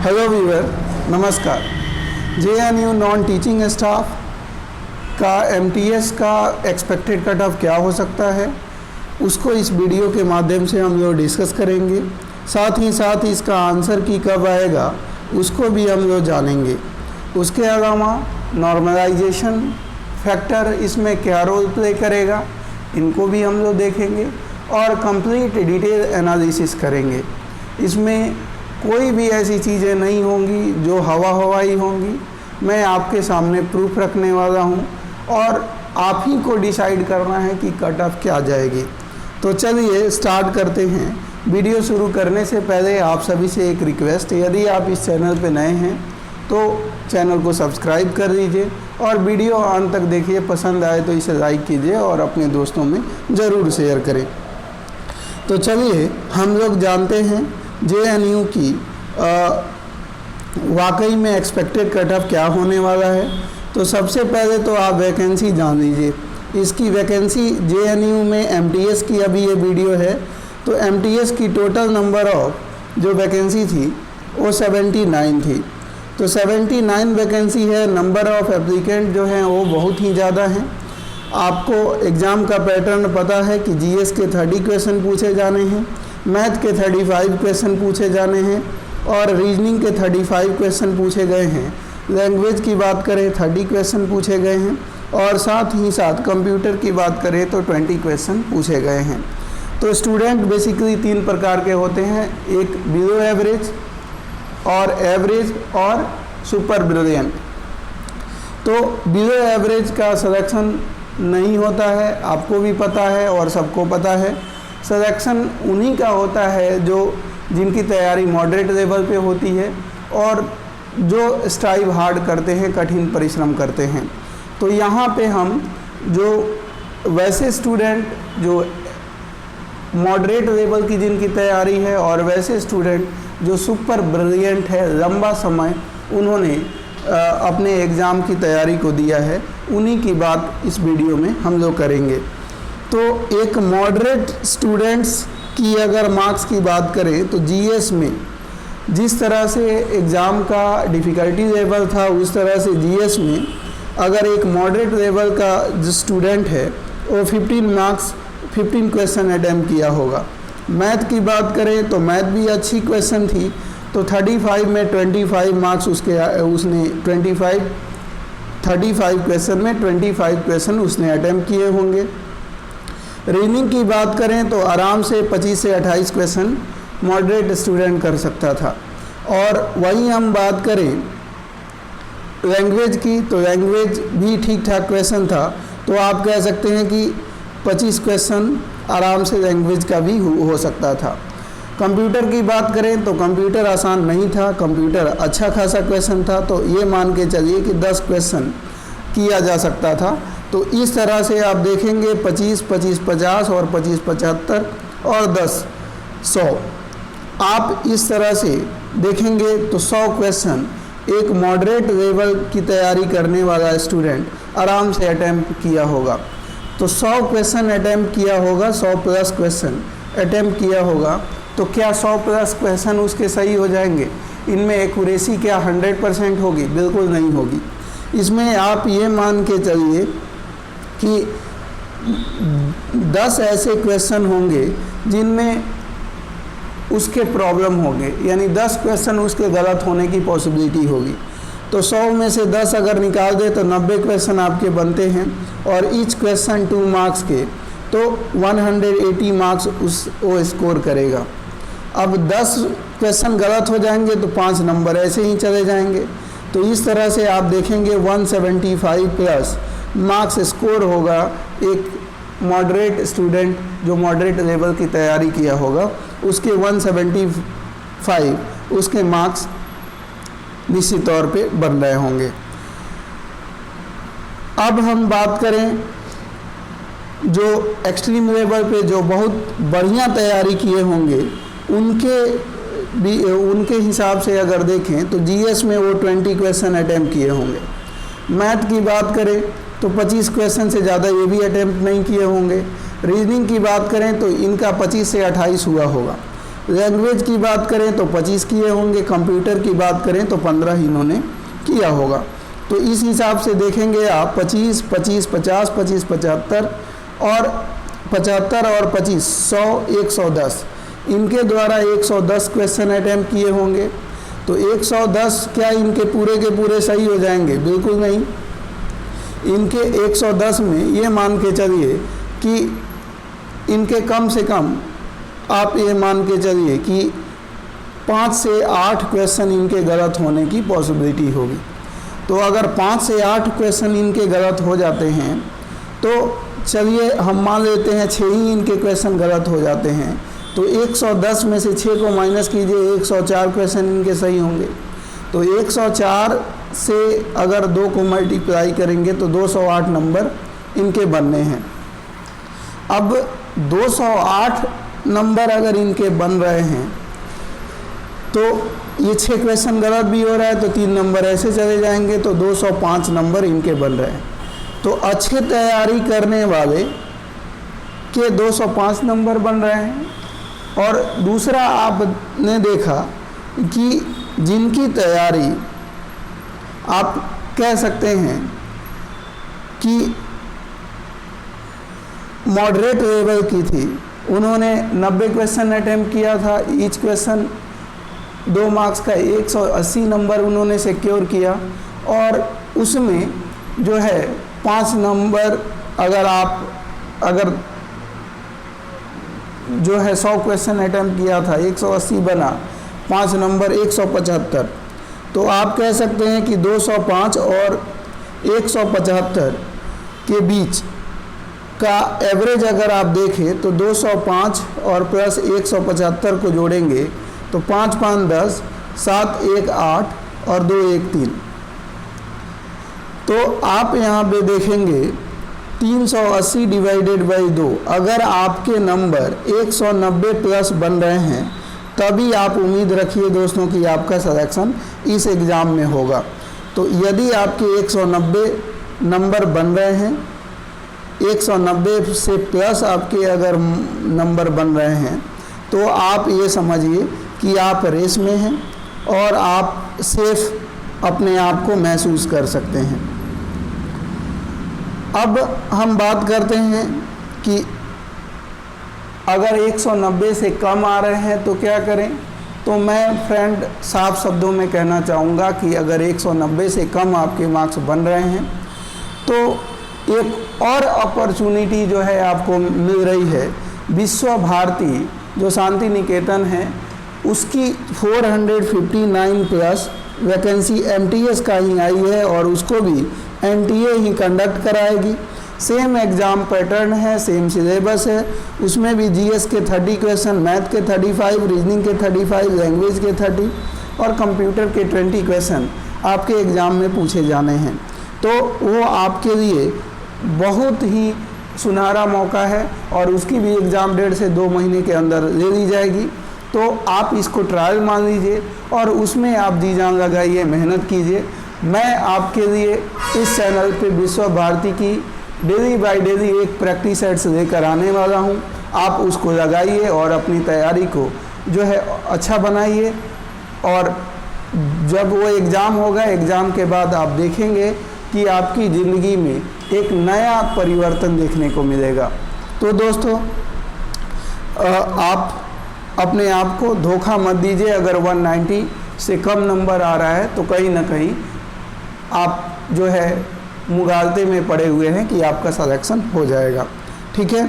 Hello viewer, नमस्कार। JNU non teaching staff का MTS का एक्सपेक्टेड कट ऑफ क्या हो सकता है, उसको इस वीडियो के माध्यम से हम लोग डिस्कस करेंगे। साथ ही इसका आंसर की कब आएगा उसको भी हम लोग जानेंगे। उसके अलावा नॉर्मलाइजेशन फैक्टर इसमें क्या रोल प्ले करेगा, इनको भी हम लोग देखेंगे और कंप्लीट डिटेल एनालिसिस करेंगे। इसमें कोई भी ऐसी चीज़ें नहीं होंगी जो हवाई होंगी। मैं आपके सामने प्रूफ रखने वाला हूं और आप ही को डिसाइड करना है कि कट ऑफ क्या जाएगी। तो चलिए स्टार्ट करते हैं। वीडियो शुरू करने से पहले आप सभी से एक रिक्वेस्ट, यदि आप इस चैनल पे नए हैं तो चैनल को सब्सक्राइब कर दीजिए और वीडियो अंत तक देखिए। पसंद आए तो इसे लाइक कीजिए और अपने दोस्तों में ज़रूर शेयर करें। तो चलिए हम लोग जानते हैं JNU की वाकई में एक्सपेक्टेड कट ऑफ क्या होने वाला है। तो सबसे पहले तो आप वैकेंसी जान लीजिए। इसकी वैकेंसी JNU में MTS की अभी ये वीडियो है, तो MTS की टोटल नंबर ऑफ जो वैकेंसी थी वो 79 थी। तो 79 वैकेंसी है। नंबर ऑफ एप्लीकेंट जो हैं वो बहुत ही ज़्यादा हैं। आपको एग्ज़ाम का पैटर्न पता है कि GS के 30 क्वेश्चन पूछे जाने हैं, मैथ के 35 क्वेश्चन पूछे जाने हैं और रीजनिंग के 35 क्वेश्चन पूछे गए हैं। लैंग्वेज की बात करें 30 क्वेश्चन पूछे गए हैं और साथ ही साथ कंप्यूटर की बात करें तो 20 क्वेश्चन पूछे गए हैं। तो स्टूडेंट बेसिकली 3 प्रकार के होते हैं, एक बिलो एवरेज और सुपर ब्रिलियंट। तो बिलो एवरेज का सिलेक्शन नहीं होता है, आपको भी पता है और सबको पता है। सिलेक्शन उन्हीं का होता है जो जिनकी तैयारी मॉडरेट लेवल पे होती है और जो स्ट्राइव हार्ड करते हैं, कठिन परिश्रम करते हैं। तो यहाँ पे हम जो वैसे स्टूडेंट जो मॉडरेट लेवल की जिनकी तैयारी है और वैसे स्टूडेंट जो सुपर ब्रिलियंट है, लंबा समय उन्होंने अपने एग्ज़ाम की तैयारी को दिया है, उन्हीं की बात इस वीडियो में हम लोग करेंगे। तो एक मॉडरेट स्टूडेंट्स की अगर मार्क्स की बात करें तो GS में जिस तरह से एग्ज़ाम का डिफ़िकल्टी लेवल था, उस तरह से GS में अगर एक मॉडरेट लेवल का जो स्टूडेंट है वो 15 क्वेश्चन अटैम्प्ट किया होगा। मैथ की बात करें तो मैथ भी अच्छी क्वेश्चन थी, तो 35 में 25 मार्क्स उसने 35 क्वेश्चन में 25 क्वेश्चन उसने अटैम्प्ट किए होंगे। रीजनिंग की बात करें तो आराम से 25 से 28 क्वेश्चन मॉडरेट स्टूडेंट कर सकता था। और वहीं हम बात करें लैंग्वेज की, तो लैंग्वेज भी ठीक ठाक क्वेश्चन था, तो आप कह सकते हैं कि 25 क्वेश्चन आराम से लैंग्वेज का भी हो सकता था। कंप्यूटर की बात करें तो कंप्यूटर आसान नहीं था, कंप्यूटर अच्छा खासा क्वेश्चन था, तो ये मान के चलिए कि 10 क्वेश्चन किया जा सकता था। तो इस तरह से आप देखेंगे 25, 25, 50 और 25, 75 और 10, 100। आप इस तरह से देखेंगे तो 100 क्वेश्चन एक मॉडरेट लेवल की तैयारी करने वाला स्टूडेंट आराम से अटैम्प्ट किया होगा। तो 100 क्वेश्चन अटैम्प्ट किया होगा, 100 प्लस क्वेश्चन अटैम्प्ट किया होगा, तो क्या 100 प्लस क्वेश्चन उसके सही हो जाएंगे? इनमें एक्यूरेसी क्या 100% होगी? बिल्कुल नहीं होगी। इसमें आप ये मान के चलिए कि 10 ऐसे क्वेश्चन होंगे जिनमें उसके प्रॉब्लम होंगे, यानी 10 क्वेश्चन उसके गलत होने की पॉसिबिलिटी होगी। तो 100 में से 10 अगर निकाल दे तो 90 क्वेश्चन आपके बनते हैं और ईच क्वेश्चन 2 मार्क्स के, तो 180 मार्क्स वो स्कोर करेगा। अब 10 क्वेश्चन गलत हो जाएंगे तो 5 नंबर ऐसे ही चले जाएंगे। तो इस तरह से आप देखेंगे 175 प्लस मार्क्स स्कोर होगा एक मॉडरेट स्टूडेंट जो मॉडरेट लेवल की तैयारी किया होगा, उसके 175 उसके मार्क्स निश्चित तौर पे बन रहे होंगे। अब हम बात करें जो एक्सट्रीम लेवल पे जो बहुत बढ़िया तैयारी किए होंगे उनके हिसाब से अगर देखें तो GS में वो 20 क्वेश्चन अटैम्प्ट किए होंगे। मैथ की बात करें तो 25 क्वेश्चन से ज़्यादा ये भी अटैम्प्ट नहीं किए होंगे। रीजनिंग की बात करें तो इनका 25 से 28 हुआ होगा। लैंग्वेज की बात करें तो 25 किए होंगे, कंप्यूटर की बात करें तो 15 इन्होंने किया होगा। तो इस हिसाब से देखेंगे आप 25, 25, 50, 25, 75 और 75 और 25, 100, 110, इनके द्वारा 110 क्वेश्चन अटैम्प्ट किए होंगे। तो 110 क्या इनके पूरे के पूरे सही हो जाएंगे? बिल्कुल नहीं। इनके 110 में ये मान के चलिए कि इनके कम से कम आप ये मान के चलिए कि 5 से 8 क्वेश्चन इनके गलत होने की पॉसिबिलिटी होगी। तो अगर 5 से 8 क्वेश्चन इनके गलत हो जाते हैं तो चलिए हम मान लेते हैं 6 ही इनके क्वेश्चन गलत हो जाते हैं, तो 110 में से 6 को माइनस कीजिए, 104 क्वेश्चन इनके सही होंगे। तो 104 से अगर 2 को मल्टीप्लाई करेंगे तो 208 नंबर इनके बनने हैं। अब 208 नंबर अगर इनके बन रहे हैं तो ये 6 क्वेश्चन गलत भी हो रहा है तो 3 नंबर ऐसे चले जाएंगे, तो 205 नंबर इनके बन रहे हैं। तो अच्छे तैयारी करने वाले के 205 नंबर बन रहे हैं। और दूसरा आपने देखा कि जिनकी तैयारी आप कह सकते हैं कि मॉडरेट लेवल की थी, उन्होंने 90 क्वेश्चन अटेम्प्ट किया था, ईच क्वेश्चन 2 मार्क्स का 180 नंबर उन्होंने सिक्योर किया। और उसमें जो है 5 नंबर अगर जो है 100 क्वेश्चन अटेम्प्ट किया था, 180 बना, 5 नंबर 175। तो आप कह सकते हैं कि 205 और 175 के बीच का एवरेज अगर आप देखें तो 205 और प्लस 175 को जोड़ेंगे तो 5 5 10, 7 1 8 और 2 1 3। तो आप यहाँ पे देखेंगे 380 डिवाइडेड बाई 2, अगर आपके नंबर 190 प्लस बन रहे हैं तभी आप उम्मीद रखिए दोस्तों कि आपका सिलेक्शन इस एग्ज़ाम में होगा। तो यदि आपके 190 नंबर बन रहे हैं, 190 से प्लस आपके अगर नंबर बन रहे हैं तो आप ये समझिए कि आप रेस में हैं और आप सेफ अपने आप को महसूस कर सकते हैं। अब हम बात करते हैं कि अगर 190 से कम आ रहे हैं तो क्या करें। तो मैं फ्रेंड साफ शब्दों में कहना चाहूँगा कि अगर 190 से कम आपके मार्क्स बन रहे हैं तो एक और अपॉर्चुनिटी जो है आपको मिल रही है। विश्व भारती जो शांति निकेतन है उसकी 459 प्लस वैकेंसी MTS का ही आई है और उसको भी NTA ही कंडक्ट कराएगी। सेम एग्ज़ाम पैटर्न है, सेम सिलेबस है, उसमें भी GS के 30 क्वेश्चन, मैथ के 35, रीजनिंग के 35, लैंग्वेज के 30 और कंप्यूटर के 20 क्वेश्चन आपके एग्ज़ाम में पूछे जाने हैं। तो वो आपके लिए बहुत ही सुनहरा मौका है और उसकी भी एग्ज़ाम डेट से 2 महीने के अंदर ले ली जाएगी। तो आप इसको ट्रायल मान लीजिए और उसमें आप जी जान लगाइए, मेहनत कीजिए। मैं आपके लिए इस चैनल पे विश्व भारती की डेली बाय डेली एक प्रैक्टिस सेट्स लेकर आने वाला हूँ। आप उसको लगाइए और अपनी तैयारी को जो है अच्छा बनाइए और जब वो एग्ज़ाम होगा, एग्ज़ाम के बाद आप देखेंगे कि आपकी ज़िंदगी में एक नया परिवर्तन देखने को मिलेगा। तो दोस्तों आप अपने आप को धोखा मत दीजिए। अगर 190 से कम नंबर आ रहा है तो कहीं ना कहीं आप जो है मुगालते में पड़े हुए हैं कि आपका सिलेक्शन हो जाएगा। ठीक है,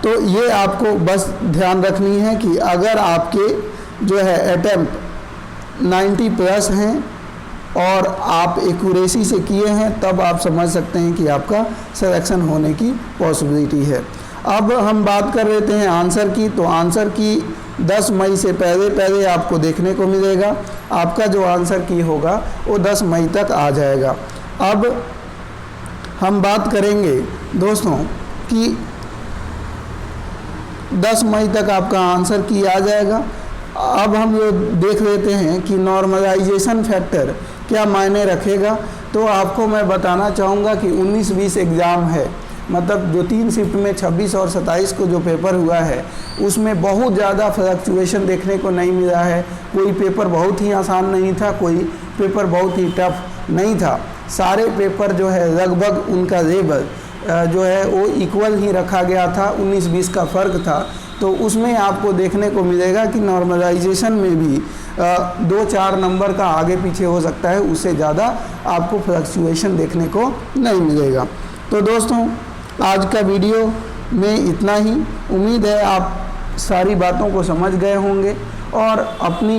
तो ये आपको बस ध्यान रखनी है कि अगर आपके जो है अटेम्प्ट 90 प्लस हैं और आप एक्यूरेसी से किए हैं तब आप समझ सकते हैं कि आपका सिलेक्शन होने की पॉसिबिलिटी है। अब हम बात कर लेते हैं आंसर की। तो आंसर की 10 मई से पहले आपको देखने को मिलेगा। आपका जो आंसर की होगा वो 10 मई तक आ जाएगा। अब हम बात करेंगे दोस्तों कि 10 मई तक आपका आंसर की आ जाएगा। अब हम ये देख लेते हैं कि नॉर्मलाइजेशन फैक्टर क्या मायने रखेगा। तो आपको मैं बताना चाहूँगा कि 19-20 एग्ज़ाम है मतलब जो 3 शिफ्ट में 26 और 27 को जो पेपर हुआ है उसमें बहुत ज़्यादा फ्लक्चुएशन देखने को नहीं मिला है। कोई पेपर बहुत ही आसान नहीं था, कोई पेपर बहुत ही टफ नहीं था। सारे पेपर जो है लगभग उनका लेवल जो है वो इक्वल ही रखा गया था, 19-20 का फ़र्क था। तो उसमें आपको देखने को मिलेगा कि नॉर्मलाइजेशन में भी 2-4 नंबर का आगे पीछे हो सकता है, उससे ज़्यादा आपको फ्लक्चुएशन देखने को नहीं मिलेगा। तो दोस्तों आज का वीडियो में इतना ही। उम्मीद है आप सारी बातों को समझ गए होंगे और अपनी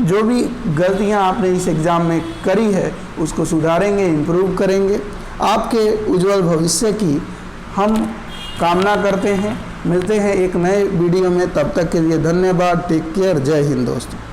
जो भी गलतियां आपने इस एग्ज़ाम में करी है उसको सुधारेंगे, इम्प्रूव करेंगे। आपके उज्जवल भविष्य की हम कामना करते हैं। मिलते हैं एक नए वीडियो में, तब तक के लिए धन्यवाद। Take care. जय हिंद दोस्तों।